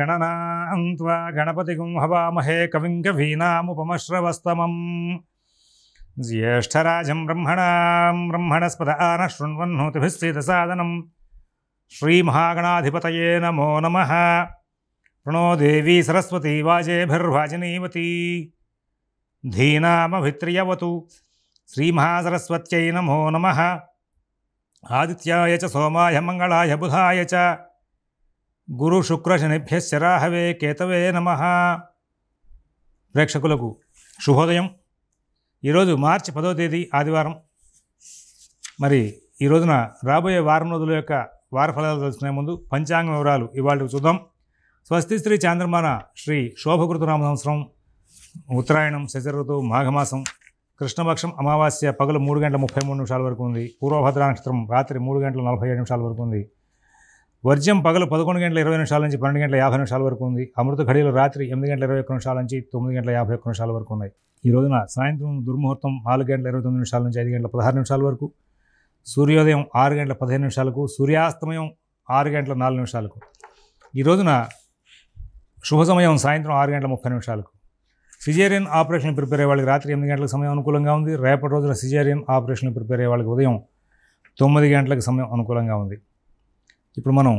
गणनां त्वा गणपतिगुं हवामहे कविं कवीनामुपमश्रवस्तमम् ज्येष्ठराजं ब्रह्मणस्पत आनः शृण्वन्नोतिभिस्सीदसादनं श्रीमहागणाधिपतये नमो नमः। प्रणो देवी सरस्वती वाजेभिर्वाजिनीवती धीनामभित्रियवतु श्रीमहासरस्वत्यै नमो नमः। आदित्याय च सोमाय मंगलाय बुधाय च गुरु शुक्र शनिभ्यश्च राहवे केतवे नमः। ప్రేక్షకులకు శుభోదయం। ఈరోజు మార్చి 10వ తేదీ ఆదివారం। మరి ఈ రోజున రాబోయే వారం రోజుల యొక్క వార ఫలాలు తెలుసుకునే ముందు పంచాంగ వివరాలు ఇవాళ చూద్దాం। స్వస్తి శ్రీ చాంద్రమాన శ్రీ శోభకృతనామ సంవత్సరం ఉత్తరాయణం శశి ఋతువు మాఘమాసం కృష్ణపక్షం అమావాస్య పగలు 3:33 వరకు ఉంది। పూర్వభద్ర నక్షత్రం రాత్రి 3:47 వరకు ఉంది। వర్జ్యం పగలు 11:20 నుంచి 12:50 వరకు ఉంది। అమృత ఘడియలు రాత్రి 8:21 నుంచి 9:51 వరకు ఉన్నాయి। ఈ రోజున సాయంత్రం దుర్ముహూర్తం 4:29 నుంచి 5:16 వరకు, సూర్యోదయం 6:15 సూర్యాస్తమయం 6:04 ఈ రోజున శుభ సమయం సాయంత్రం 6:30 సిజేరియన్ ఆపరేషన్ ప్రిపేర్ అయ్యే వాళ్ళకి రాత్రి 8 గంటలకు సమయం అనుకూలంగా ఉంది। రేపటి రోజున సిజేరియన్ ఆపరేషన్ ప్రిపేర్ అయ్యే వాళ్ళకి ఉదయం 9 గంటలకు సమయం అనుకూలంగా ఉంది। ఇప్పుడు మనం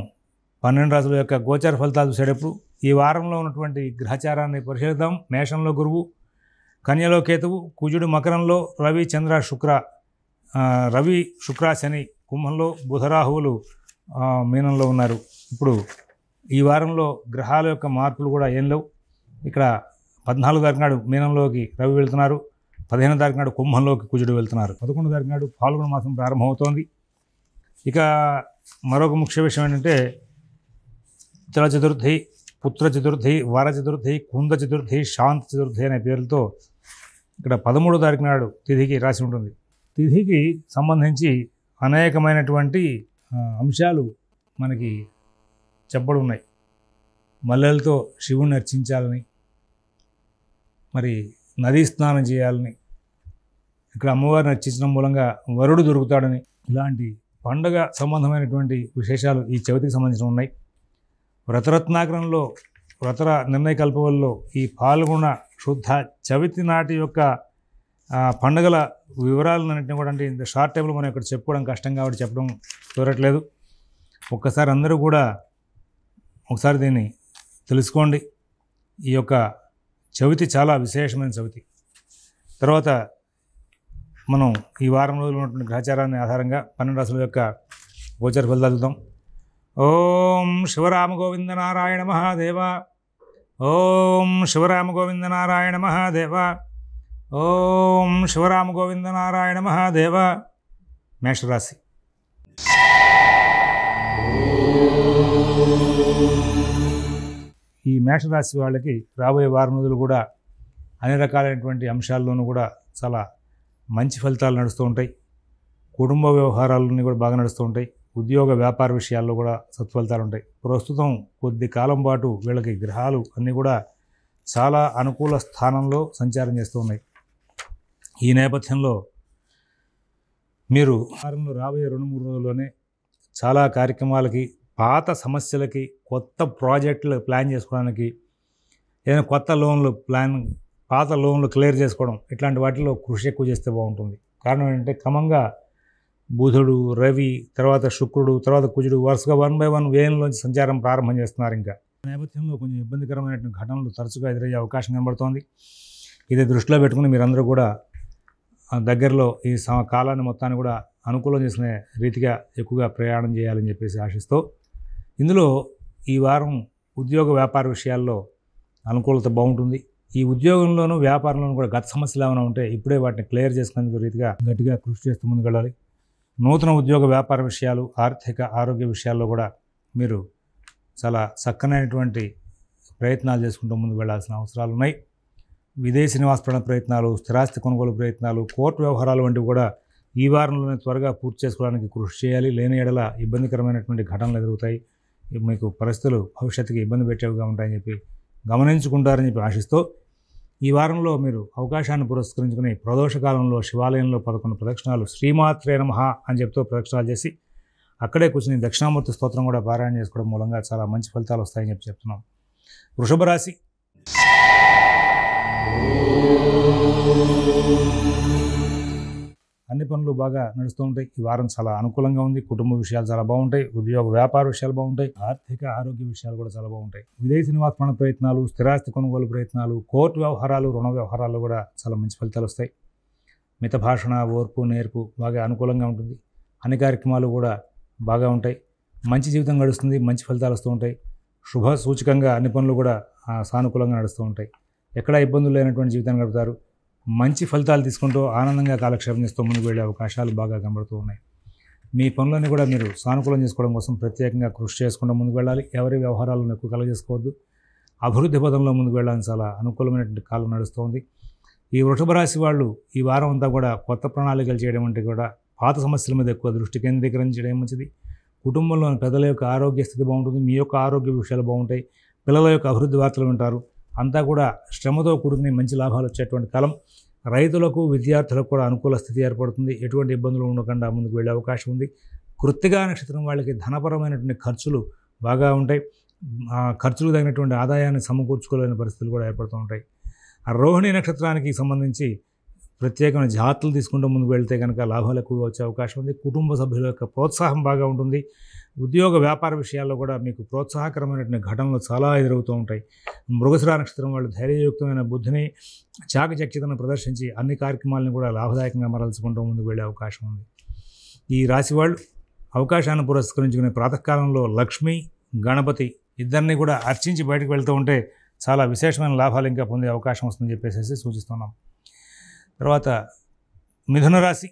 12 రాశుల యొక్క గోచార ఫలితాలు చూసేటప్పుడు ఈ వారంలో ఉన్నటువంటి గ్రహచారాన్ని పరిశీలిద్దాం। మేషంలో గురువు, కన్యలో కేతువు, కుజుడు మకరంలో, రవి శుక్ర శని కుంభంలో, బుధరాహువులు మీనంలో ఉన్నారు। ఇప్పుడు ఈ వారంలో గ్రహాల యొక్క మార్పులు కూడా ఏం లేవు। ఇక్కడ 14 తారీఖు నాడు మీనంలోకి రవి వెళ్తున్నారు, 15 తారీఖు నాడు కుంభంలోకి కుజుడు వెళ్తున్నారు, 11 తారీఖు నాడు ఫాల్గుణ మాసం ప్రారంభమవుతోంది। ఇక మరొక ముఖ్య విషయం ఏంటంటే తిల చతుర్థి, పుత్ర చతుర్థి, వర చతుర్థి, కుంద చతుర్థి, శాంత చతుర్థి అనే పేర్లతో ఇక్కడ 13వ తారీఖు నాడు తిథికి రాసి ఉంటుంది। తిథికి సంబంధించి అనేకమైనటువంటి అంశాలు మనకి చెప్పబడి ఉన్నాయి। మల్లెలతో శివుణ్ణి అర్చించాలని, మరి నదీ స్నానం చేయాలని, ఇక్కడ అమ్మవారిని అర్చించడం మూలంగా వరుడు దొరుకుతాడని, ఇలాంటి పండుగ సంబంధమైనటువంటి విశేషాలు ఈ చవితికి సంబంధించి ఉన్నాయి। వ్రతరత్నాకరంలో వ్రత నిర్ణయ కల్పవల్లో ఈ పాల్గొన శుద్ధ చవితి నాటి యొక్క పండుగల వివరాలన్నింటినీ కూడా, అంటే ఇంత షార్ట్ టైంలో మనం ఇక్కడ చెప్పుకోవడం కష్టం కాబట్టి చెప్పడం కుదరట్లేదు। ఒక్కసారి అందరూ కూడా ఒకసారి దీన్ని తెలుసుకోండి। ఈ యొక్క చవితి చాలా విశేషమైన చవితి। తర్వాత మనం ఈ వారం రోజులు ఉన్నటువంటి గ్రహచారాన్ని ఆధారంగా 12 రాశుల యొక్క గోచర ఫలితాలు చూద్దాం। ఓం శివరామ గోవింద నారాయణ మహాదేవ, ఓం శివరామ గోవింద నారాయణ మహాదేవ, ఓం శివరామ గోవింద నారాయణ మహాదేవ। మేషరాశి, ఈ మేషరాశి వాళ్ళకి రాబోయే వారం రోజులు కూడా అన్ని రకాలైనటువంటి అంశాల్లోనూ కూడా చాలా మంచి ఫలితాలు నడుస్తూ ఉంటాయి। కుటుంబ వ్యవహారాలన్నీ కూడా బాగా నడుస్తూ ఉంటాయి। ఉద్యోగ వ్యాపార విషయాల్లో కూడా సత్ఫలితాలు ఉంటాయి। ప్రస్తుతం కొద్ది కాలం పాటు వీళ్ళకి గ్రహాలు అన్నీ కూడా చాలా అనుకూల స్థానంలో సంచారం చేస్తూ ఉన్నాయి। ఈ నేపథ్యంలో మీరు వారంలో రాబోయే 2-3 రోజుల్లోనే చాలా కార్యక్రమాలకి, పాత సమస్యలకి, కొత్త ప్రాజెక్టులు ప్లాన్ చేసుకోవడానికి, ఏదైనా కొత్త లోన్లు పాత లోన్లు క్లియర్ చేసుకోవడం, ఇట్లాంటి వాటిలో కృషి ఎక్కువ చేస్తే బాగుంటుంది। కారణం ఏంటంటే క్రమంగా బుధుడు, రవి, తర్వాత శుక్రుడు, తర్వాత కుజుడు వరుసగా 1 by 1 వేయంలోంచి సంచారం ప్రారంభం చేస్తున్నారు। ఇంకా నేపథ్యంలో కొంచెం ఇబ్బందికరమైన ఘటనలు తరచుగా ఎదురయ్యే అవకాశం కనబడుతోంది। ఇది దృష్టిలో పెట్టుకుని మీరందరూ కూడా దగ్గరలో ఈ కాలాన్ని మొత్తాన్ని కూడా అనుకూలం చేసిన రీతిగా ఎక్కువగా ప్రయాణం చేయాలని చెప్పేసి ఆశిస్తూ, ఇందులో ఈ వారం ఉద్యోగ వ్యాపార విషయాల్లో అనుకూలత బాగుంటుంది। ఈ ఉద్యోగంలోనూ వ్యాపారంలోనూ కూడా గత సమస్యలు ఏమైనా ఉంటే ఇప్పుడే వాటిని క్లియర్ చేసుకునేందుకు రీతిగా గట్టిగా కృషి చేస్తూ ముందుకెళ్ళాలి। నూతన ఉద్యోగ వ్యాపార విషయాలు, ఆర్థిక ఆరోగ్య విషయాల్లో కూడా మీరు చాలా చక్కనైనటువంటి ప్రయత్నాలు చేసుకుంటూ ముందుకు వెళ్ళాల్సిన అవసరాలు ఉన్నాయి। విదేశీ నివాస ప్రయత్నాలు, స్థిరాస్తి కొనుగోలు ప్రయత్నాలు, కోర్టు వ్యవహారాలు వంటివి కూడా ఈ వారంలోనే త్వరగా పూర్తి చేసుకోవడానికి కృషి చేయాలి। లేని ఎడల ఇబ్బందికరమైనటువంటి ఘటనలు ఎదుగుతాయి, మీకు పరిస్థితులు భవిష్యత్తుకి ఇబ్బంది పెట్టేవిగా ఉంటాయని చెప్పి గమనించుకుంటారని చెప్పి ఆశిస్తూ, ఈ వారంలో మీరు అవకాశాన్ని పురస్కరించుకుని ప్రదోషకాలంలో శివాలయంలో 11 ప్రదక్షిణాలు శ్రీమాత్రే నమః అని చెప్తూ ప్రదక్షిణాలు చేసి అక్కడే కూర్చుని దక్షిణామూర్తి స్తోత్రం కూడా పారాయణ చేసుకోవడం మూలంగా చాలా మంచి ఫలితాలు వస్తాయని చెప్తున్నాం। వృషభ రాశి. అన్ని పనులు బాగా నడుస్తూ ఉంటాయి. ఈ వారం చాలా అనుకూలంగా ఉంది. కుటుంబ విషయాలు చాలా బాగుంటాయి. ఉద్యోగ వ్యాపార విషయాలు బాగుంటాయి. ఆర్థిక ఆరోగ్య విషయాలు కూడా చాలా బాగుంటాయి. విదేశీ నివాస ప్రయత్నాలు, స్థిరాస్తి కొనుగోలు ప్రయత్నాలు, కోర్టు వ్యవహారాలు, రుణ వ్యవహారాల్లో కూడా చాలా మంచి ఫలితాలు వస్తాయి. మిత భాషణ, ఓర్పు, నేర్పు బాగా అనుకూలంగా ఉంటుంది. అన్ని కార్యక్రమాలు కూడా బాగా ఉంటాయి. మంచి జీవితం గడుస్తుంది. మంచి ఫలితాలు వస్తూ ఉంటాయి. శుభ సూచకంగా అన్ని పనులు కూడా సానుకూలంగా నడుస్తూ ఉంటాయి. ఎక్కడా ఇబ్బందులు లేనటువంటి జీవితాన్ని గడుపుతారు. మంచి ఫలితాలు తీసుకుంటూ ఆనందంగా కాలక్షేపం చేస్తూ ముందుకు వెళ్ళే అవకాశాలు బాగా కనబడుతూ ఉన్నాయి. మీ పనులన్నీ కూడా మీరు సానుకూలం చేసుకోవడం కోసం ప్రత్యేకంగా కృషి చేసుకుంటూ ముందుకు వెళ్ళాలి. ఎవరి వ్యవహారాలను ఎక్కువ కలగజేసుకోవద్దు. అభివృద్ధి పదంలో ముందుకు వెళ్ళాలని చాలా అనుకూలమైనటువంటి కాలం నడుస్తుంది. ఈ వృషభ రాశి వాళ్ళు ఈ వారం అంతా కూడా కొత్త ప్రణాళికలు చేయడం అంటే కూడా పాత సమస్యల మీద ఎక్కువ దృష్టి కేంద్రీకరించడం మంచిది. కుటుంబంలోని పెద్దల యొక్క ఆరోగ్య స్థితి బాగుంటుంది. మీ యొక్క ఆరోగ్య విషయాలు బాగుంటాయి. పిల్లల యొక్క అభివృద్ధి వార్తలు వింటారు. అంతా కూడా శ్రమతో కూడుకుని మంచి లాభాలు వచ్చేటువంటి కాలం. రైతులకు, విద్యార్థులకు కూడా అనుకూల స్థితి ఏర్పడుతుంది. ఎటువంటి ఇబ్బందులు ఉండకుండా ముందుకు వెళ్ళే అవకాశం ఉంది. కృత్తికా నక్షత్రం వాళ్ళకి ధనపరమైనటువంటి ఖర్చులు బాగా ఉంటాయి. ఖర్చులకు తగినటువంటి ఆదాయాన్ని సమకూర్చుకోలేని పరిస్థితులు కూడా ఏర్పడుతూ ఉంటాయి. రోహిణి నక్షత్రానికి సంబంధించి ప్రత్యేకమైన జాగ్రత్తలు తీసుకుంటూ ముందుకు వెళ్తే కనుక లాభాలు ఎక్కువగా వచ్చే అవకాశం ఉంది. కుటుంబ సభ్యుల యొక్క ప్రోత్సాహం బాగా ఉంటుంది. ఉద్యోగ వ్యాపార విషయాల్లో కూడా మీకు ప్రోత్సాహకరమైనటువంటి ఘటనలు చాలా ఎదురవుతూ ఉంటాయి. మృగశిర నక్షత్రం వాళ్ళు ధైర్యయుక్తమైన బుద్ధిని, చాకచక్యతను ప్రదర్శించి అన్ని కార్యక్రమాలను కూడా లాభదాయకంగా మరల్చుకుంటూ ముందుకు వెళ్ళే అవకాశం ఉంది. ఈ రాశి వాళ్ళు అవకాశాన్ని పురస్కరించుకునే ప్రాతకాలంలో లక్ష్మి, గణపతి ఇద్దరిని కూడా అర్చించి బయటకు వెళ్తూ ఉంటే చాలా విశేషమైన లాభాలు ఇంకా పొందే అవకాశం వస్తుందని చెప్పేసి సూచిస్తున్నాం. తర్వాత మిథున రాశి.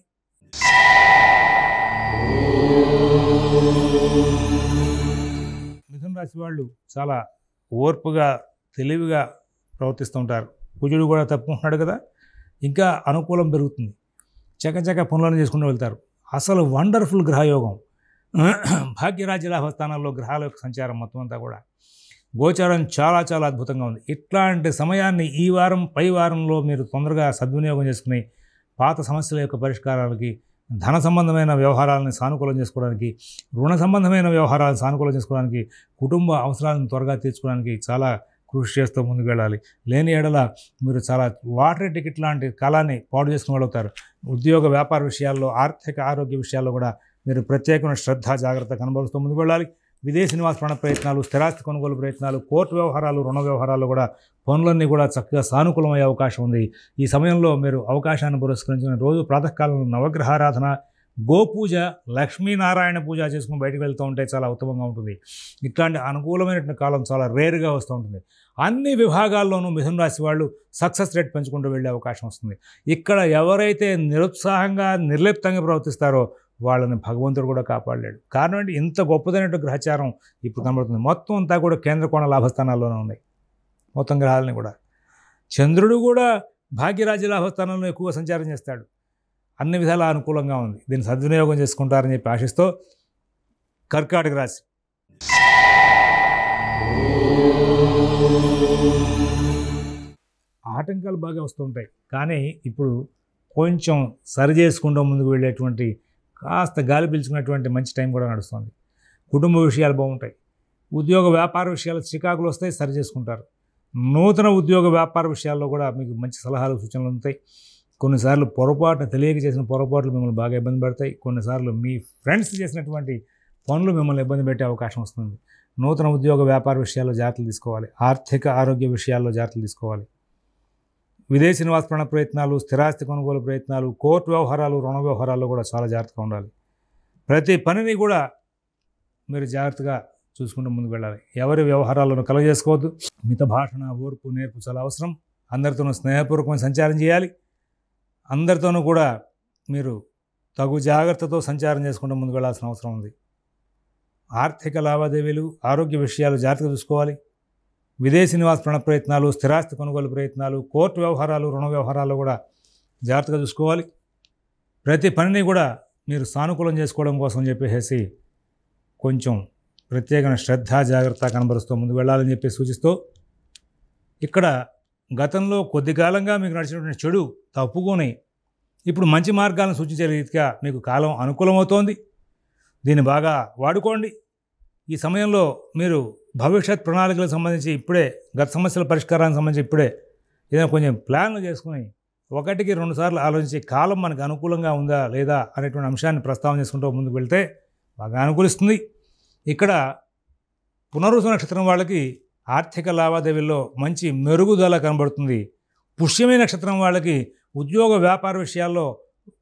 మిథున రాశి వాళ్ళు చాలా ఓర్పుగా, తెలివిగా ప్రవర్తిస్తూ ఉంటారు. కుజుడు కూడా తప్పుకుంటున్నాడు కదా, ఇంకా అనుకూలం పెరుగుతుంది. చకచక పనులను చేసుకుంటూ వెళ్తారు. అసలు వండర్ఫుల్ గ్రహయోగం. భాగ్యరాజ్య లాభస్థానాల్లో గ్రహాల యొక్క సంచారం మొత్తం అంతా కూడా గోచారం చాలా చాలా అద్భుతంగా ఉంది. ఇట్లాంటి సమయాన్ని ఈ వారం, పై వారంలో మీరు తొందరగా సద్వినియోగం చేసుకుని పాత సమస్యల యొక్క పరిష్కారాలకి, ధన సంబంధమైన వ్యవహారాలను సానుకూలం చేసుకోవడానికి, రుణ సంబంధమైన వ్యవహారాలను సానుకూలం చేసుకోవడానికి, కుటుంబ అవసరాలను త్వరగా తీర్చుకోవడానికి చాలా కృషి చేస్తూ ముందుకు వెళ్ళాలి. లేని ఎడల మీరు చాలా లాటరీ టికెట్ లాంటి కాలాన్ని పాడు చేసుకుని వెళ్తారు. ఉద్యోగ వ్యాపార విషయాల్లో, ఆర్థిక ఆరోగ్య విషయాల్లో కూడా మీరు ప్రత్యేకమైన శ్రద్ధ, జాగ్రత్త కనబరుస్తూ ముందుకు వెళ్ళాలి. విదేశీ నివాస ప్రయత్నాలు, స్థిరాస్తి కొనుగోలు ప్రయత్నాలు, కోర్టు వ్యవహారాలు, రుణ వ్యవహారాలు కూడా పనులన్నీ కూడా చక్కగా సానుకూలమయ్యే అవకాశం ఉంది. ఈ సమయంలో మీరు అవకాశాన్ని పురస్కరించుకుని రోజు ప్రాతకాలంలో నవగ్రహారాధన, గోపూజ, లక్ష్మీనారాయణ పూజ చేసుకుని బయటకు వెళ్తూ ఉంటే చాలా ఉత్తమంగా ఉంటుంది. ఇట్లాంటి అనుకూలమైనటువంటి కాలం చాలా రేరుగా వస్తూ ఉంటుంది. అన్ని విభాగాల్లోనూ మిథున రాశి వాళ్ళు సక్సెస్ రేట్ పెంచుకుంటూ వెళ్ళే అవకాశం వస్తుంది. ఇక్కడ ఎవరైతే నిరుత్సాహంగా, నిర్లిప్తంగా ప్రవర్తిస్తారో వాళ్ళని భగవంతుడు కూడా కాపాడలేడు. కారణం ఏంటి? ఇంత గొప్పదైనటువంటి గ్రహచారం ఇప్పుడు కనబడుతుంది. మొత్తం అంతా కూడా కేంద్ర కోణ లాభస్థానాల్లోనే ఉన్నాయి. మొత్తం గ్రహాలని కూడా. చంద్రుడు కూడా భాగ్యరాజ్య లాభస్థానంలో ఎక్కువ సంచారం చేస్తాడు. అన్ని విధాలా అనుకూలంగా ఉంది. దీన్ని సద్వినియోగం చేసుకుంటారని చెప్పి ఆశిస్తూ కర్కాటక రాశి. ఆటంకాలు బాగా వస్తుంటాయి, కానీ ఇప్పుడు కొంచెం సరి చేసుకుంటూ ముందుకు వెళ్ళేటువంటి, కాస్త గాలి పీల్చుకునేటువంటి మంచి టైం కూడా నడుస్తుంది. కుటుంబ విషయాలు బాగుంటాయి. ఉద్యోగ వ్యాపార విషయాలు చికాకులు వస్తాయి, సరి చేసుకుంటారు. నూతన ఉద్యోగ వ్యాపార విషయాల్లో కూడా మీకు మంచి సలహాలు, సూచనలు ఉంటాయి. కొన్నిసార్లు పొరపాటున తెలియక చేసిన పొరపాట్లు మిమ్మల్ని బాగా ఇబ్బంది పెడతాయి. కొన్నిసార్లు మీ ఫ్రెండ్స్ చేసినటువంటి పనులు మిమ్మల్ని ఇబ్బంది పెట్టే అవకాశం వస్తుంది. నూతన ఉద్యోగ వ్యాపార విషయాల్లో జాగ్రత్తలు తీసుకోవాలి. ఆర్థిక ఆరోగ్య విషయాల్లో జాగ్రత్తలు తీసుకోవాలి. విదేశీ నివాస ప్రయత్నాలు, స్థిరాస్తి కొనుగోలు ప్రయత్నాలు, కోర్టు వ్యవహారాలు, రుణ వ్యవహారాల్లో కూడా చాలా జాగ్రత్తగా ఉండాలి. ప్రతి పనిని కూడా మీరు జాగ్రత్తగా చూసుకుంటూ ముందుకు వెళ్ళాలి. ఎవరి వ్యవహారాలను కలగజేసుకోవద్దు. మిత భాషణ, ఓర్పు, నేర్పు చాలా అవసరం. అందరితోనూ స్నేహపూర్వకమైన సంచారం చేయాలి. అందరితోనూ కూడా మీరు తగు జాగ్రత్తతో సంచారం చేసుకుంటూ ముందుకు వెళ్ళాల్సిన అవసరం ఉంది. ఆర్థిక లావాదేవీలు, ఆరోగ్య విషయాలు జాగ్రత్తగా చూసుకోవాలి. విదేశీ నివాస ప్రయత్నాలు, స్థిరాస్తి కొనుగోలు ప్రయత్నాలు, కోర్టు వ్యవహారాలు, రుణ వ్యవహారాలు కూడా జాగ్రత్తగా చూసుకోవాలి. ప్రతి పనిని కూడా మీరు సానుకూలం చేసుకోవడం కోసం చెప్పేసి కొంచెం ప్రత్యేకమైన శ్రద్ధ, జాగ్రత్త కనబరుస్తూ ముందుకు వెళ్ళాలని చెప్పి సూచిస్తూ, ఇక్కడ గతంలో కొద్ది కాలంగా మీకు నడిచినటువంటి చెడు తప్పుకొని ఇప్పుడు మంచి మార్గాలను సూచించే రీతిగా మీకు కాలం అనుకూలమవుతోంది. దీన్ని బాగా వాడుకోండి. ఈ సమయంలో మీరు భవిష్యత్ ప్రణాళికలకు సంబంధించి ఇప్పుడే, గత సమస్యల పరిష్కారానికి సంబంధించి ఇప్పుడే ఏదైనా కొంచెం ప్లాన్లు చేసుకుని 1-2 సార్లు ఆలోచించి కాలం మనకు అనుకూలంగా ఉందా లేదా అనేటువంటి అంశాన్ని ప్రస్తావన చేసుకుంటూ ముందుకు వెళ్తే బాగా అనుకూలిస్తుంది. ఇక్కడ పునర్వసు నక్షత్రం వాళ్ళకి ఆర్థిక లావాదేవీల్లో మంచి మెరుగుదల కనబడుతుంది. పుష్యమి నక్షత్రం వాళ్ళకి ఉద్యోగ వ్యాపార విషయాల్లో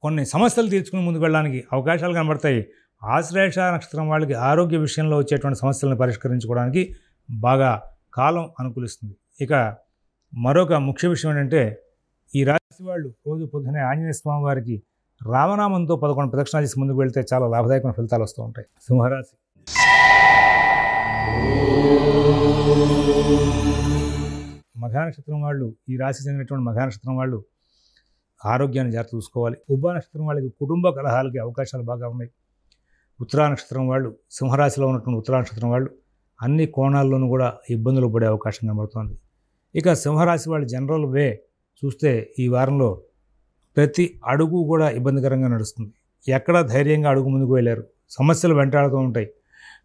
కొన్ని సమస్యలు తీర్చుకుని ముందుకు వెళ్ళడానికి అవకాశాలు కనబడతాయి. ఆశ్లేష నక్షత్రం వాళ్ళకి ఆరోగ్య విషయంలో వచ్చేటువంటి సమస్యలను పరిష్కరించుకోవడానికి బాగా కాలం అనుకూలిస్తుంది. ఇక మరొక ముఖ్య విషయం ఏంటంటే, ఈ రాశి వాళ్ళు రోజు పొద్దునే ఆంజనేయ స్వామి వారికి రామనామంతో 11 ప్రదక్షిణాలు చేసి ముందుకు వెళ్తే చాలా లాభదాయకమైన ఫలితాలు వస్తూ ఉంటాయి. సింహరాశి. మఘా నక్షత్రం వాళ్ళు, ఈ రాశి చెందినటువంటి మఘా నక్షత్రం వాళ్ళు ఆరోగ్యాన్ని జాగ్రత్త చూసుకోవాలి. ఉభా నక్షత్రం వాళ్ళకి కుటుంబ కలహాలకి అవకాశాలు బాగా ఉన్నాయి. ఉత్తరా నక్షత్రం వాళ్ళు, సింహరాశిలో ఉన్నటువంటి ఉత్తరా నక్షత్రం వాళ్ళు అన్ని కోణాల్లోనూ కూడా ఇబ్బందులు పడే అవకాశం కనబడుతుంది. ఇక సింహరాశి వాళ్ళు జనరల్ వే చూస్తే ఈ వారంలో ప్రతి అడుగు కూడా ఇబ్బందికరంగా నడుస్తుంది. ఎక్కడ ధైర్యంగా అడుగు ముందుకు వెళ్ళారు. సమస్యలు వెంటాడుతూ ఉంటాయి.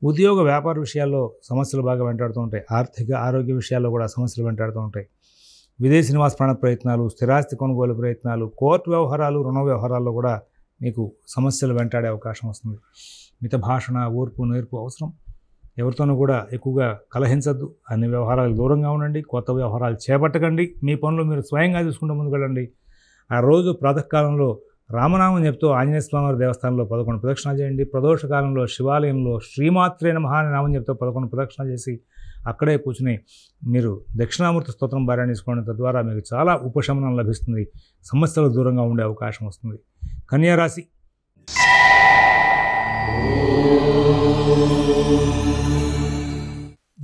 ఉద్యోగ వ్యాపార విషయాల్లో సమస్యలు బాగా వెంటాడుతూ ఉంటాయి. ఆర్థిక ఆరోగ్య విషయాల్లో కూడా సమస్యలు వెంటాడుతూ ఉంటాయి. విదేశీ నివాస ప్రాణ ప్రయత్నాలు, స్థిరాస్తి కొనుగోలు ప్రయత్నాలు, కోర్టు వ్యవహారాలు, రుణ వ్యవహారాల్లో కూడా మీకు సమస్యలు వెంటాడే అవకాశం వస్తుంది. మిత భాషణ, ఓర్పు, నేర్పు అవసరం. ఎవరితోనూ కూడా ఎక్కువగా కలహించద్దు. అన్ని వ్యవహారాలకు దూరంగా ఉండండి. కొత్త వ్యవహారాలు చేపట్టకండి. మీ పనులు మీరు స్వయంగా చూసుకుంటూ ముందుకు వెళ్ళండి. ఆ రోజు ప్రాతకాలంలో రామనామం చెప్తూ ఆంజనేయ స్వామివారి దేవస్థానంలో 11 ప్రదక్షిణాలు చేయండి. ప్రదోష కాలంలో శివాలయంలో శ్రీమాత్రే నమః అనే నామం చెప్తూ 11 ప్రదక్షిణాలు చేసి అక్కడే కూర్చుని మీరు దక్షిణామూర్తి స్తోత్రం పారాయణ చేసుకోవడం, తద్వారా మీకు చాలా ఉపశమనం లభిస్తుంది. సమస్యలకు దూరంగా ఉండే అవకాశం వస్తుంది. కన్యా రాశి.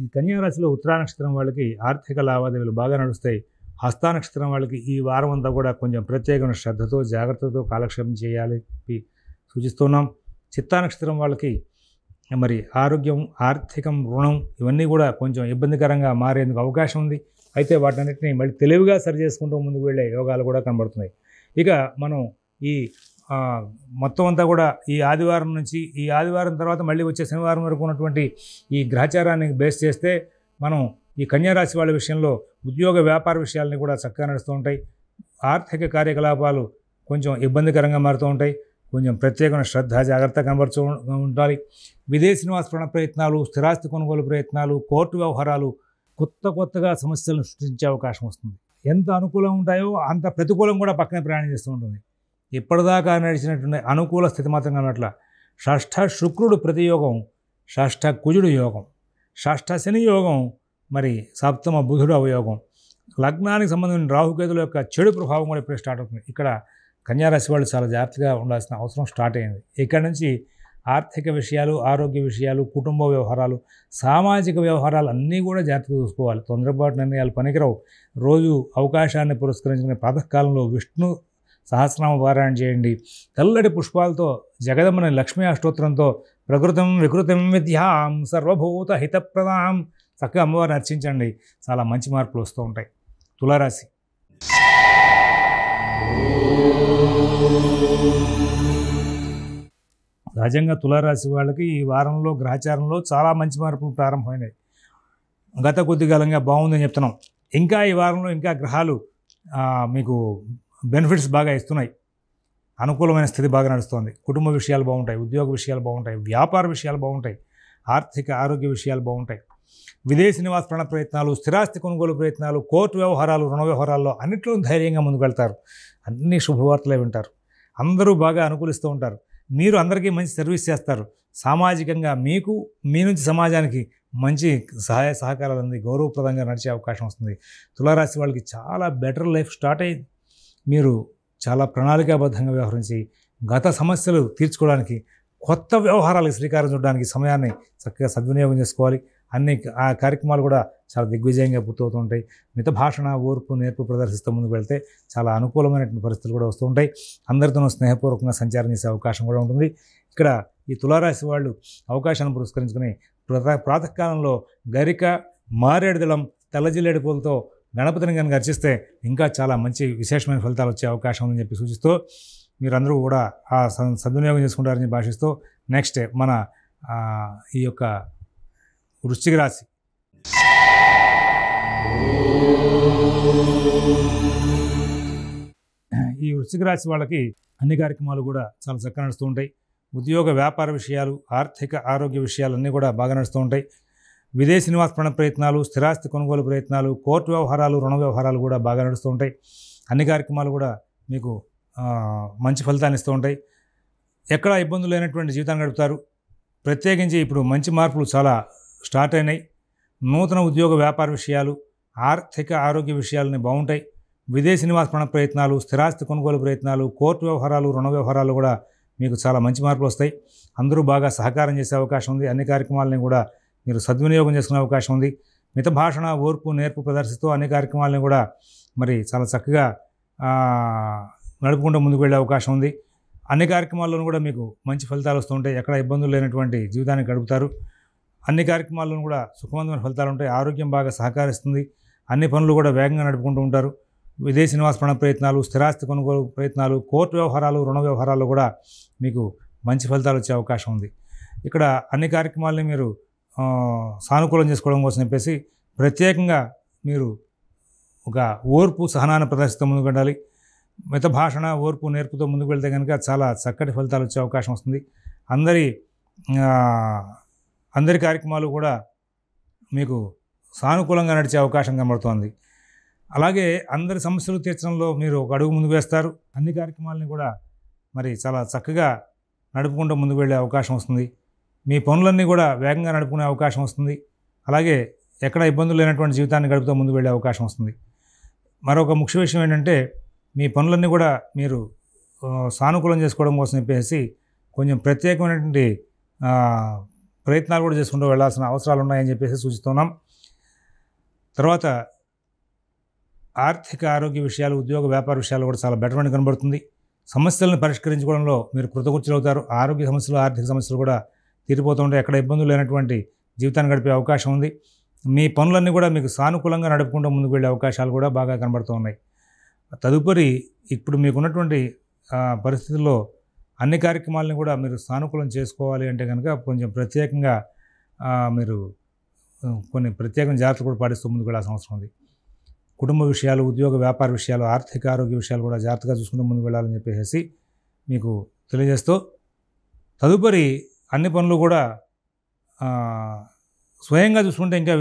ఈ కన్యా రాశిలో ఉత్తరా నక్షత్రం వాళ్ళకి ఆర్థిక లావాదేవీలు బాగా నడుస్తాయి. హస్తా నక్షత్రం వాళ్ళకి ఈ వారం అంతా కూడా కొంచెం ప్రత్యేకమైన శ్రద్ధతో, జాగ్రత్తతో కాలక్షేపం చేయాలి సూచిస్తున్నాం. చిత్తా నక్షత్రం వాళ్ళకి మరి ఆరోగ్యం, ఆర్థికం, రుణం ఇవన్నీ కూడా కొంచెం ఇబ్బందికరంగా మారేందుకు అవకాశం ఉంది. అయితే వాటన్నిటిని మళ్ళీ తెలివిగా సరి చేసుకుంటూ ముందుకు వెళ్ళే యోగాలు కూడా కనబడుతున్నాయి. ఇక మనం ఈ మొత్తం అంతా కూడా ఈ ఆదివారం నుంచి, ఈ ఆదివారం తర్వాత మళ్ళీ వచ్చే శనివారం వరకు ఉన్నటువంటి ఈ గ్రహచారాన్ని బేస్ చేస్తే మనం ఈ కన్యారాశి వాళ్ళ విషయంలో ఉద్యోగ వ్యాపార విషయాలని కూడా చక్కగా నడుస్తూ ఉంటాయి. ఆర్థిక కార్యకలాపాలు కొంచెం ఇబ్బందికరంగా మారుతూ ఉంటాయి. కొంచెం ప్రత్యేకమైన శ్రద్ధ, జాగ్రత్త కనబడుతూ ఉండాలి. విదేశీ నివాస ప్రాణ ప్రయత్నాలు, స్థిరాస్తి కొనుగోలు ప్రయత్నాలు, కోర్టు వ్యవహారాలు కొత్తగా సమస్యలను సృష్టించే అవకాశం వస్తుంది. ఎంత అనుకూలంగా ఉంటాయో అంత ప్రతికూలం కూడా పక్కనే ప్రయాణం చేస్తూ ఉంటుంది. ఇప్పటిదాకా నడిచినటువంటి అనుకూల స్థితి మాత్రం కనట్ల. షష్ఠ శుక్రుడు ప్రతియోగం, షష్ఠ కుజుడు యోగం, షష్ఠ శని యోగం, మరి సప్తమ బుధుడు అవయోగం, లగ్నానికి సంబంధించిన రాహుకేతుల యొక్క చెడు ప్రభావం కూడా ఇప్పుడే స్టార్ట్ అవుతుంది. ఇక్కడ కన్యారాశి వాళ్ళు చాలా జాగ్రత్తగా ఉండాల్సిన అవసరం స్టార్ట్ అయింది. ఇక్కడ నుంచి ఆర్థిక విషయాలు, ఆరోగ్య విషయాలు, కుటుంబ వ్యవహారాలు, సామాజిక వ్యవహారాలు అన్నీ కూడా జాగ్రత్తగా చూసుకోవాలి. తొందరపాటు నిర్ణయాలు పనికిరావు. రోజు అవకాశాన్ని పురస్కరించుకునే ప్రాతకాలంలో విష్ణు సహస్రనామ పారాయణ చేయండి. తెల్లటి పుష్పాలతో జగదమ్మని లక్ష్మీ అష్టోత్తరంతో ప్రకృతం వికృతం విద్యాం సర్వభూత హితప్రదాం చక్కగా అమ్మవారిని అర్చించండి. చాలా మంచి మార్పులు వస్తూ ఉంటాయి. తులారాశి. సహజంగా తులారాశి వాళ్ళకి ఈ వారంలో గ్రహచారంలో చాలా మంచి మార్పులు ప్రారంభమైనాయి. గత కొద్ది కాలంగా బాగుందని చెప్తున్నాం. ఇంకా ఈ వారంలో ఇంకా గ్రహాలు మీకు బెనిఫిట్స్ బాగా ఇస్తున్నాయి. అనుకూలమైన స్థితి బాగా నడుస్తుంది. కుటుంబ విషయాలు బాగుంటాయి, ఉద్యోగ విషయాలు బాగుంటాయి, వ్యాపార విషయాలు బాగుంటాయి, ఆర్థిక ఆరోగ్య విషయాలు బాగుంటాయి. విదేశీ నివాస ప్రాణ ప్రయత్నాలు, స్థిరాస్తి కొనుగోలు ప్రయత్నాలు, కోర్టు వ్యవహారాలు, రుణ వ్యవహారాల్లో అన్నింటిలో ధైర్యంగా ముందుకు వెళ్తారు. అన్ని శుభవార్తలే వింటారు. అందరూ బాగా అనుకూలిస్తూ ఉంటారు. మీరు అందరికీ మంచి సర్వీస్ చేస్తారు. సామాజికంగా మీకు, మీ నుంచి సమాజానికి మంచి సహాయ సహకారాలు అంది గౌరవప్రదంగా నడిచే అవకాశం వస్తుంది. తులారాశి వాళ్ళకి చాలా బెటర్ లైఫ్ స్టార్ట్ అయ్యింది. మీరు చాలా ప్రణాళికాబద్ధంగా వ్యవహరించి గత సమస్యలు తీర్చుకోవడానికి, కొత్త వ్యవహారాలకు శ్రీకారం చుట్టడానికి సమయాన్ని చక్కగా సద్వినియోగం చేసుకోవాలి. అన్ని ఆ కార్యక్రమాలు కూడా చాలా దిగ్విజయంగా పూర్తవుతూ ఉంటాయి. మిత భాషణ, ఓర్పు, నేర్పు ప్రదర్శిస్తూ ముందుకు వెళ్తే చాలా అనుకూలమైనటువంటి పరిస్థితులు కూడా వస్తూ ఉంటాయి. అందరితోనూ స్నేహపూర్వకంగా సంచారం చేసే అవకాశం కూడా ఉంటుంది. ఇక్కడ ఈ తులారాశి వాళ్ళు అవకాశాన్ని పురస్కరించుకుని ప్రాతకాలంలో గరిక, మారేడుదళం, తెల్లజిల్లేడు పూలతో గణపతిని కనుక అర్చిస్తే ఇంకా చాలా మంచి విశేషమైన ఫలితాలు వచ్చే అవకాశం ఉందని చెప్పి సూచిస్తూ మీరందరూ కూడా ఆ సద్వినియోగం చేసుకుంటారని భాషిస్తూ నెక్స్ట్ మన ఈ యొక్క వృశ్చిక రాశి. ఈ వృశ్చిక రాశి వాళ్ళకి అన్ని కార్యక్రమాలు కూడా చాలా చక్కగా నడుస్తూ ఉంటాయి. ఉద్యోగ వ్యాపార విషయాలు, ఆర్థిక ఆరోగ్య విషయాలన్నీ కూడా బాగా నడుస్తూ ఉంటాయి. విదేశీ నివాస ప్రయత్నాలు, స్థిరాస్తి కొనుగోలు ప్రయత్నాలు, కోర్టు వ్యవహారాలు, రుణ వ్యవహారాలు కూడా బాగా నడుస్తూ ఉంటాయి. అన్ని కార్యక్రమాలు కూడా మీకు మంచి ఫలితాన్ని ఇస్తూ ఉంటాయి. ఎక్కడా ఇబ్బందులు లేనటువంటి జీవితాన్ని గడుపుతారు. ప్రత్యేకించి ఇప్పుడు మంచి మార్పులు చాలా స్టార్ట్ అయినాయి. నూతన ఉద్యోగ వ్యాపార విషయాలు, ఆర్థిక ఆరోగ్య విషయాలని బాగుంటాయి. విదేశీ నివాస ప్రయత్నాలు, స్థిరాస్తి కొనుగోలు ప్రయత్నాలు, కోర్టు వ్యవహారాలు, రుణ వ్యవహారాలు కూడా మీకు చాలా మంచి మార్పులు వస్తాయి. అందరూ బాగా సహకారం చేసే అవకాశం ఉంది. అన్ని కార్యక్రమాలని కూడా మీరు సద్వినియోగం చేసుకునే అవకాశం ఉంది. మిత భాషణ, ఓర్పు, నేర్పు ప్రదర్శిస్తూ అన్ని కార్యక్రమాలని కూడా మరి చాలా చక్కగా నడుపుకుంటూ ముందుకు వెళ్ళే అవకాశం ఉంది. అన్ని కార్యక్రమాల్లోనూ కూడా మీకు మంచి ఫలితాలు వస్తూ ఉంటాయి. ఎక్కడ ఇబ్బందులు లేనటువంటి జీవితాన్ని గడుపుతారు. అన్ని కార్యక్రమాల్లోనూ కూడా సుఖవంతమైన ఫలితాలు ఉంటాయి. ఆరోగ్యం బాగా సహకరిస్తుంది. అన్ని పనులు కూడా వేగంగా నడుపుకుంటూ ఉంటారు. విదేశీ నివాస ప్రయత్నాలు, స్థిరాస్తి కొనుగోలు ప్రయత్నాలు, కోర్టు వ్యవహారాలు, రుణ వ్యవహారాలు కూడా మీకు మంచి ఫలితాలు వచ్చే అవకాశం ఉంది. ఇక్కడ అన్ని కార్యక్రమాలని మీరు సానుకూలం చేసుకోవడం కోసం చెప్పేసి ప్రత్యేకంగా మీరు ఒక ఓర్పు, సహనాన్ని ప్రదర్శిస్తూ ముందుకు వెళ్ళాలి. మిత భాషణ, ఓర్పు, నేర్పుతో ముందుకు వెళ్తే కనుక చాలా చక్కటి ఫలితాలు వచ్చే అవకాశం వస్తుంది. అందరి కార్యక్రమాలు కూడా మీకు సానుకూలంగా నడిచే అవకాశం కనబడుతోంది. అలాగే అందరి సమస్యలు తీర్చడంలో మీరు ఒక అడుగు ముందుకు వేస్తారు. అన్ని కార్యక్రమాలని కూడా మరి చాలా చక్కగా నడుపుకుంటూ ముందుకు వెళ్ళే అవకాశం వస్తుంది. మీ పనులన్నీ కూడా వేగంగా నడుపుకునే అవకాశం వస్తుంది. అలాగే ఎక్కడ ఇబ్బందులు లేనటువంటి జీవితాన్ని గడుపుతూ ముందుకు వెళ్ళే అవకాశం వస్తుంది. మరొక ముఖ్య విషయం ఏంటంటే మీ పనులన్నీ కూడా మీరు సానుకూలం చేసుకోవడం కోసం చెప్పేసి కొంచెం ప్రత్యేకమైనటువంటి ప్రయత్నాలు కూడా చేసుకుంటూ వెళ్ళాల్సిన అవసరాలు ఉన్నాయని చెప్పేసి సూచిస్తున్నాం. తర్వాత ఆర్థిక ఆరోగ్య విషయాలు, ఉద్యోగ వ్యాపార విషయాలు కూడా చాలా బెటర్మెంట్ కనబడుతుంది. సమస్యలను పరిష్కరించుకోవడంలో మీరు కృతకృత్యులు అవుతారు. ఆరోగ్య సమస్యలు, ఆర్థిక సమస్యలు కూడా తీరిపోతూ ఉంటాయి. ఎక్కడ ఇబ్బందులు లేనటువంటి జీవితాన్ని గడిపే అవకాశం ఉంది. మీ పనులన్నీ కూడా మీకు సానుకూలంగా నడుపుకుంటూ ముందుకు వెళ్ళే అవకాశాలు కూడా బాగా కనబడుతూ ఉన్నాయి. తదుపరి ఇప్పుడు మీకున్నటువంటి పరిస్థితుల్లో అన్ని కార్యక్రమాలని కూడా మీరు సానుకూలం చేసుకోవాలి అంటే కనుక కొంచెం ప్రత్యేకంగా మీరు కొన్ని ప్రత్యేకమైన జాగ్రత్తలు కూడా పాటిస్తూ ముందుకు వెళ్ళాల్సిన అవసరం ఉంది. కుటుంబ విషయాలు, ఉద్యోగ వ్యాపార విషయాలు, ఆర్థిక ఆరోగ్య విషయాలు కూడా జాగ్రత్తగా చూసుకుంటూ ముందుకు వెళ్ళాలని చెప్పేసి మీకు తెలియజేస్తూ తదుపరి అన్ని పనులు కూడా స్వయంగా చూసుకుంటే ఇంకా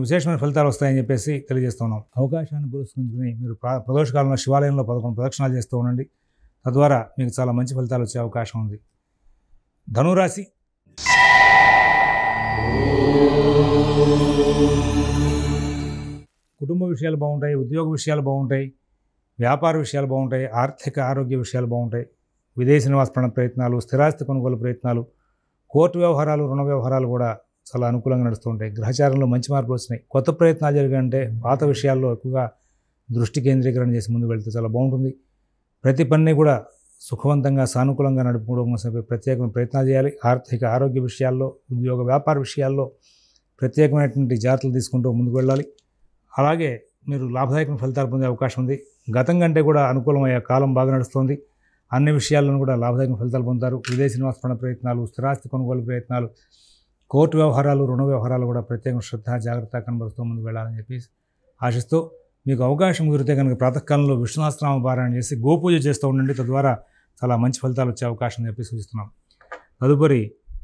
విశేషమైన ఫలితాలు వస్తాయని చెప్పేసి తెలియజేస్తున్నాం. అవకాశాన్ని పురస్కరించుకుని మీరు ప్రదోషకాలంలో శివాలయంలో 11 ప్రదక్షిణాలు చేస్తూ ఉండండి. తద్వారా మీకు చాలా మంచి ఫలితాలు వచ్చే అవకాశం ఉంది. ధనురాశి. కుటుంబ విషయాలు బాగుంటాయి, ఉద్యోగ విషయాలు బాగుంటాయి, వ్యాపార విషయాలు బాగుంటాయి, ఆర్థిక ఆరోగ్య విషయాలు బాగుంటాయి. విదేశీ నివాస ప్రయత్నాలు, స్థిరాస్తి కొనుగోలు ప్రయత్నాలు, కోర్టు వ్యవహారాలు, రుణ వ్యవహారాలు కూడా చాలా అనుకూలంగా నడుస్తూ ఉంటాయి. గ్రహచారంలో మంచి మార్పులు వచ్చినాయి. కొత్త ప్రయత్నాలు జరిగాయంటే పాత విషయాల్లో ఎక్కువగా దృష్టి కేంద్రీకరణ చేసి ముందుకు వెళ్తే చాలా బాగుంటుంది. ప్రతి పనిని కూడా సుఖవంతంగా, సానుకూలంగా నడుపుకోవడం కోసం ప్రత్యేకమైన ప్రయత్నాలు చేయాలి. ఆర్థిక ఆరోగ్య విషయాల్లో, ఉద్యోగ వ్యాపార విషయాల్లో ప్రత్యేకమైనటువంటి జాగ్రత్తలు తీసుకుంటూ ముందుకు వెళ్ళాలి. అలాగే మీరు లాభదాయకమైన ఫలితాలు పొందే అవకాశం ఉంది. గతం కంటే కూడా అనుకూలమయ్యే కాలం బాగా నడుస్తుంది. అన్ని విషయాలను కూడా లాభదాయకమైన ఫలితాలు పొందుతారు. విదేశీ నివాస ప్రయత్నాలు, స్థిరాస్తి కొనుగోలు ప్రయత్నాలు, కోర్టు వ్యవహారాలు, రుణ వ్యవహారాలు కూడా ప్రత్యేక శ్రద్ధ, జాగ్రత్త కనబరుస్తూ ముందుకు వెళ్ళాలని చెప్పి ఆశిస్తూ మీకు అవకాశం కుదిరితే కనుక ప్రాతకాలంలో విష్ణు సహస్రనామ పారాయణ చేసి గోపూజ చేస్తూ ఉండండి. తద్వారా చాలా మంచి ఫలితాలు వచ్చే అవకాశం చెప్పి సూచిస్తున్నాం. తదుపరి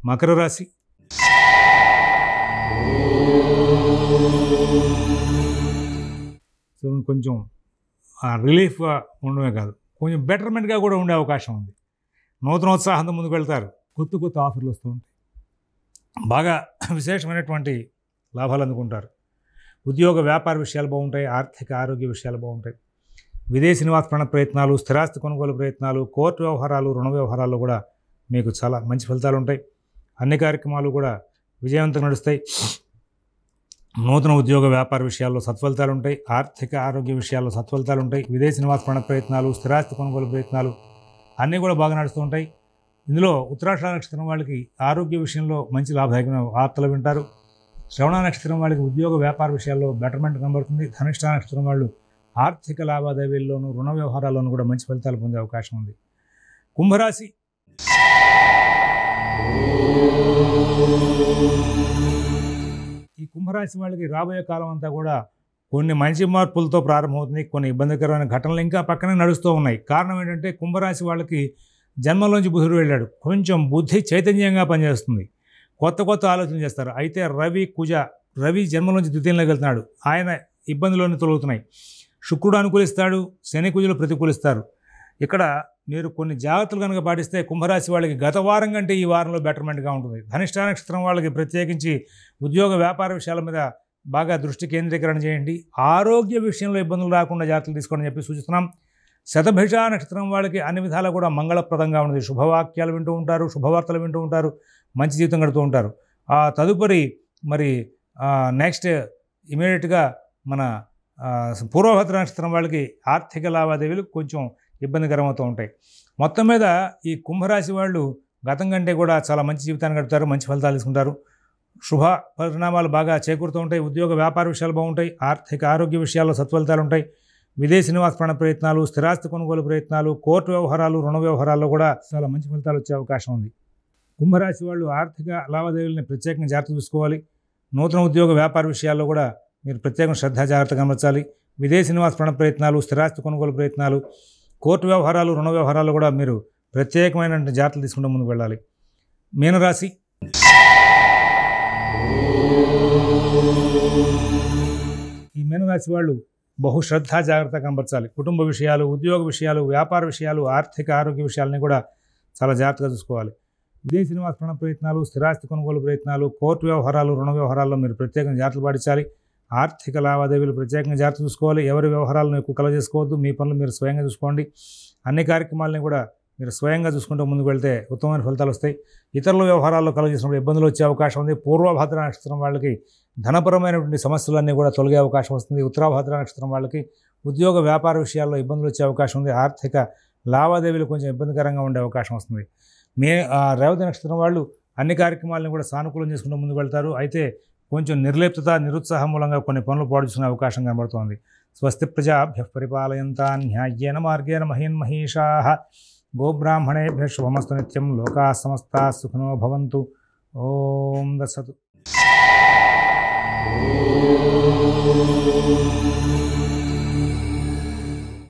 మకర రాశి. సో కొంచెం రిలీఫ్గా ఉండడమే కాదు, కొంచెం బెటర్మెంట్గా కూడా ఉండే అవకాశం ఉంది. నూతనోత్సాహంతో ముందుకు వెళ్తారు. కొత్త ఆఫర్లు వస్తూ ఉంటాయి. బాగా విశేషమైనటువంటి లాభాలు అందుకుంటారు. ఉద్యోగ వ్యాపార విషయాలు బాగుంటాయి, ఆర్థిక ఆరోగ్య విషయాలు బాగుంటాయి. విదేశీ నివాస ప్రయత్నాలు, స్థిరాస్తి కొనుగోలు ప్రయత్నాలు, కోర్టు వ్యవహారాలు, రుణ వ్యవహారాల్లో కూడా మీకు చాలా మంచి ఫలితాలు ఉంటాయి. అన్ని కార్యక్రమాలు కూడా విజయవంతంగా నడుస్తాయి. నూతన ఉద్యోగ వ్యాపార విషయాల్లో సత్ఫలితాలు ఉంటాయి. ఆర్థిక ఆరోగ్య విషయాల్లో సత్ఫలితాలు ఉంటాయి. విదేశీ నివాస ప్రయత్నాలు, స్థిరాస్తి కొనుగోలు ప్రయత్నాలు అన్నీ కూడా బాగా నడుస్తూ ఉంటాయి. ఇందులో ఉత్తరాషాఢ నక్షత్రం వాళ్ళకి ఆరోగ్య విషయంలో మంచి లాభదాయకమైన వార్తలు వింటారు. శ్రవణ నక్షత్రం వాళ్ళకి ఉద్యోగ వ్యాపార విషయాల్లో బెటర్మెంట్ కనబడుతుంది. ధనిష్ఠ నక్షత్రం వాళ్ళు ఆర్థిక లావాదేవీల్లోనూ, రుణ వ్యవహారాల్లోనూ కూడా మంచి ఫలితాలు పొందే అవకాశం ఉంది. కుంభరాశి. ఈ కుంభరాశి వాళ్ళకి రాబోయే కాలం అంతా కూడా కొన్ని మంచి మార్పులతో ప్రారంభమవుతుంది, కొన్ని ఇబ్బందికరమైన ఘటనలు ఇంకా పక్కనే నడుస్తూ ఉన్నాయి. కారణం ఏంటంటే కుంభరాశి వాళ్ళకి జన్మలోంచి బుధుడు వెళ్ళాడు, కొంచెం బుద్ధి చైతన్యంగా పనిచేస్తుంది, కొత్త కొత్త ఆలోచనలు చేస్తారు. అయితే రవి జన్మలోంచి ద్వితీయంలోకి వెళ్తున్నాడు, ఆయన ఇబ్బందులోనే తొలగుతున్నాయి. శుక్రుడు అనుకూలిస్తాడు, శని కుజులు ప్రతికూలిస్తారు. ఇక్కడ మీరు కొన్ని జాగ్రత్తలు కనుక పాటిస్తే కుంభరాశి వాళ్ళకి గత వారం కంటే ఈ వారంలో బెటర్మెంట్గా ఉంటుంది. ధనిష్ట నక్షత్రం వాళ్ళకి ప్రత్యేకించి ఉద్యోగ వ్యాపార విషయాల మీద బాగా దృష్టి కేంద్రీకరణ చేయండి. ఆరోగ్య విషయంలో ఇబ్బందులు రాకుండా జాగ్రత్తలు తీసుకోండి చెప్పి సూచిస్తున్నాం. శతభిష నక్షత్రం వాళ్ళకి అన్ని విధాలా కూడా మంగళప్రదంగా ఉంటుంది. శుభవాక్యాలు వింటూ ఉంటారు, శుభవార్తలు వింటూ ఉంటారు, మంచి జీవితం గడుతూ ఉంటారు. ఆ తదుపరి మరి నెక్స్ట్ ఇమీడియట్గా మన పూర్వభద్ర నక్షత్రం వాళ్ళకి ఆర్థిక లావాదేవీలు కొంచెం ఇబ్బందికరమవుతూ ఉంటాయి. మొత్తం మీద ఈ కుంభరాశి వాళ్ళు గతం కంటే కూడా చాలా మంచి జీవితాన్ని గడుపుతారు, మంచి ఫలితాలు తీసుకుంటారు, శుభ పరిణామాలు బాగా చేకూరుతూ ఉంటాయి. ఉద్యోగ వ్యాపార విషయాలు బాగుంటాయి, ఆర్థిక ఆరోగ్య విషయాల్లో సత్ఫలితాలు ఉంటాయి. విదేశీ నివాస ప్రయత్నాలు, స్థిరాస్తి కొనుగోలు ప్రయత్నాలు, కోర్టు వ్యవహారాలు, రుణ వ్యవహారాల్లో కూడా చాలా మంచి ఫలితాలు వచ్చే అవకాశం ఉంది. కుంభరాశి వాళ్ళు ఆర్థిక లావాదేవీలని ప్రత్యేకంగా జాగ్రత్త చూసుకోవాలి. నూతన ఉద్యోగ వ్యాపార విషయాల్లో కూడా మీరు ప్రత్యేకంగా శ్రద్ధ జాగ్రత్త గమనించాలి. విదేశీ నివాస ప్రయత్నాలు, స్థిరాస్తి కొనుగోలు ప్రయత్నాలు, కోర్టు వ్యవహారాలు, రుణ వ్యవహారాలు కూడా మీరు ప్రత్యేకమైన జాగ్రత్తలు తీసుకుంటూ ముందుకు వెళ్ళాలి. మీనరాశి ఈ మీనరాశి వాళ్ళు బహుశ్రద్ధ జాగ్రత్త కనబరచాలి. కుటుంబ విషయాలు, ఉద్యోగ విషయాలు, వ్యాపార విషయాలు, ఆర్థిక ఆరోగ్య విషయాలని కూడా చాలా జాగ్రత్తగా చూసుకోవాలి. విదేశీ నివాస ప్రయత్నాలు, స్థిరాస్తి కొనుగోలు ప్రయత్నాలు, కోర్టు వ్యవహారాలు, రుణ వ్యవహారాల్లో మీరు ప్రత్యేకంగా జాగ్రత్తలు పాటించాలి. ఆర్థిక లావాదేవీలు ప్రత్యేకంగా జాగ్రత్త చూసుకోవాలి. ఎవరి వ్యవహారాలను ఎక్కువ కలగజేసుకోవద్దు. మీ పనులు మీరు స్వయంగా చూసుకోండి. అన్ని కార్యక్రమాలని కూడా మీరు స్వయంగా చూసుకుంటూ ముందుకు వెళ్తే ఉత్తమమైన ఫలితాలు వస్తాయి. ఇతరుల వ్యవహారాల్లో కలగజేసినప్పుడు ఇబ్బందులు వచ్చే అవకాశం ఉంది. పూర్వభద్ర నక్షత్రం వాళ్ళకి ధనపరమైనటువంటి సమస్యలన్నీ కూడా తొలగే అవకాశం వస్తుంది. ఉత్తరాభద్ర నక్షత్రం వాళ్ళకి ఉద్యోగ వ్యాపార విషయాల్లో ఇబ్బందులు వచ్చే అవకాశం ఉంది. ఆర్థిక లావాదేవీలు కొంచెం ఇబ్బందికరంగా ఉండే అవకాశం వస్తుంది. రేవతి నక్షత్రం వాళ్ళు అన్ని కార్యక్రమాలను కూడా సానుకూలం చేసుకుంటూ ముందుకు వెళ్తారు. అయితే కొంచెం నిర్లిప్తత, నిరుత్సాహం మూలంగా కొన్ని పనులు పాడు చేసుకునే అవకాశం కనబడుతోంది. స్వస్తి ప్రజాభ్యః పరిపాలయంతాం న్యాయ్యేన మార్గేణ మహీన్మహీషాః గోబ్రాహ్మణేభ్యः శుభమస్తు నిత్యం. లోకాః సమస్తాః సుఖినో భవంతు. ఓం దత్సతు.